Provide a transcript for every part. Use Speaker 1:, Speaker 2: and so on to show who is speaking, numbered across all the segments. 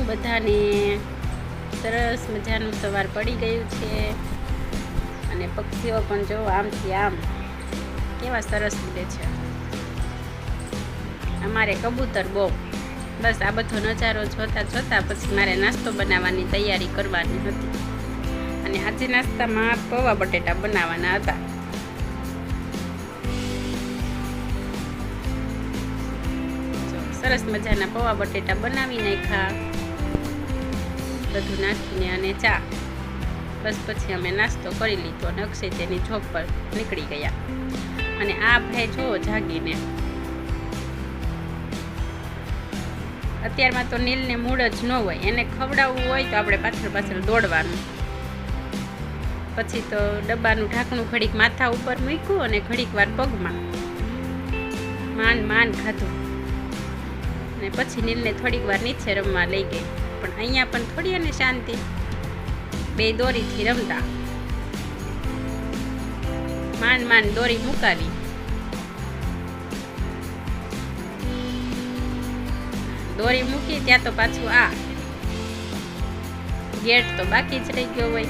Speaker 1: બધાને સરસ મજાનું સવાર પડી ગયું છે અને પક્ષીઓ પણ જો આમથી આમ કેવા સરસ ઉડે છે. અમારે કબૂતર બહુ. બસ આ બધો નજારો જોતા પછી મારે નાસ્તો બનાવવાની તૈયારી કરવાની હતી અને આજે નાસ્તામાં પૌવા બટેટા બનાવવાના હતા. સરસ મજાના પૌવા બટેટા બનાવી નાખ્યા બધું નાખીને અને ચા. બસ પછી અમે નાસ્તો કરી લીધો અને અક્ષય તેની જોબ પર નીકળી ગયા. અને આ ભાઈ જો જાગીને. અત્યારમાં તો નીલને મૂડ જ ન હોય, એને ખવડાવવું હોય તો આપણે પાછળ દોડવાનું. પછી તો ડબ્બાનું ઢાંકણું ઘડીક માથા ઉપર મૂક્યું અને ઘડીક વાર પગમાં માંડ ખાધું. અને પછી નીલને થોડીક વાર નીચે રમવા લઈ ગઈ. પણ અહીંયા પણ થોડી અને શાંતિ, બે દોરીથી રમતા. માંડ દોરી મુકાવી. દોરી મૂકી ત્યાં તો પાછું આ ગેટ તો બાકી જ રહી ગયો હોય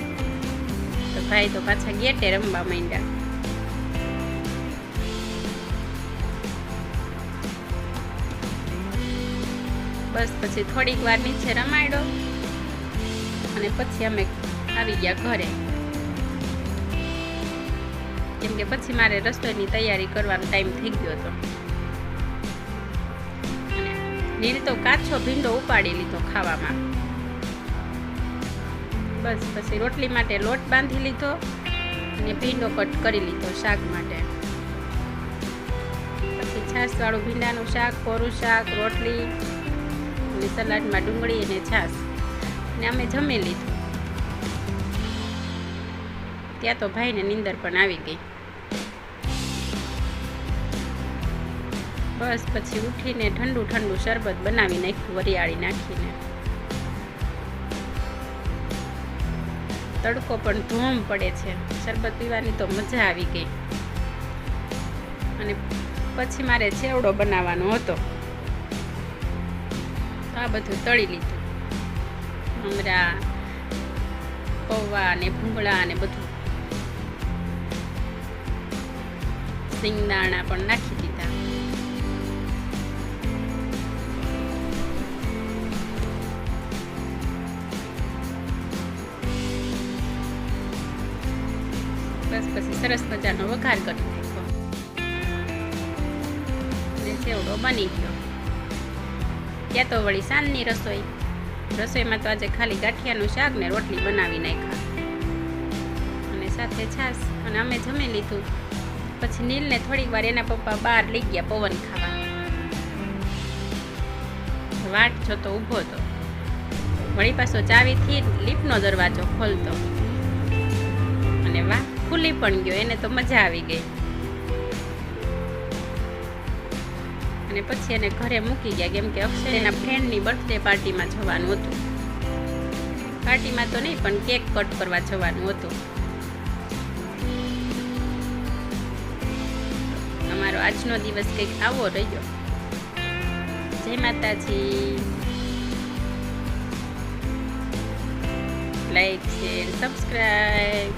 Speaker 1: તો ભાઈ તો પાછા ગેટે રમવા માંડ્યા. બસ પછી થોડીક વાર નીચે રમાડ્યો અને પછી અમે આવી ગયા ઘરે, કેમ કે પછી મારે રસોઈની તૈયારી કરવાનો ટાઈમ થઈ ગયો હતો. નીલ તો કાચો ભીંડો ઉપાડી લીધો ખાવામાં. બસ પછી રોટલી માટે લોટ બાંધી લીધો અને ભીંડો કટ કરી લીધો શાક માટે. પછી છાશવાળું ભીંડાનું શાક, કોરું શાક, રોટલી અને સલાડમાં ડુંગળી અને છાશ અને અમે જમી લીધું. ત્યાં તો ભાઈને નીંદર પણ આવી ગઈ. બસ પછી ઉઠીને ઠંડુ શરબત બનાવી નાખ્યું વરિયાળી નાખીને. તડકો પણ ધોમ પડે છે, શરબત પીવાની તો મજા આવી ગઈ. અને પછી મારે ચેવડો બનાવવાનો હતો, આ બધું તળી લીધું. મમરા, પૌવા અને ભૂંગળા અને બધું, સિંગદાણા પણ નાખી દીધા. બસ પછી સરસ મજાનો વઘાર કરી નાખ્યો અને ચેવડો બની ગયો. ત્યાં તો વળી સાંજની રસોઈમાં તો આજે ખાલી ગાંઠિયાનું શાક ને રોટલી બનાવી નાખ્યા અને સાથે છાશ. અને અમે જમી લીધું. પછી નીલને થોડીક વાર એના પપ્પા બહાર લઈ ગયા પવન ખાવા. વાટ જોતો ઊભો હતો. વળી પાછો ચાવીથી લીફનો દરવાજો ખોલતો અને વાહ, ખુલી પણ ગયો. એને તો મજા આવી ગઈ. અને પછી એને ઘરે મૂકી ગયા, કેમ કે અક્ષય એના ફ્રેન્ડની બર્થડે પાર્ટીમાં જવાનું હતું. પાર્ટીમાં તો નહીં પણ કેક કટ કરવા જવાનું હતું. અમારો આજનો દિવસ કંઈક આવો રહ્યો. જય માતાજી. Like, share, subscribe.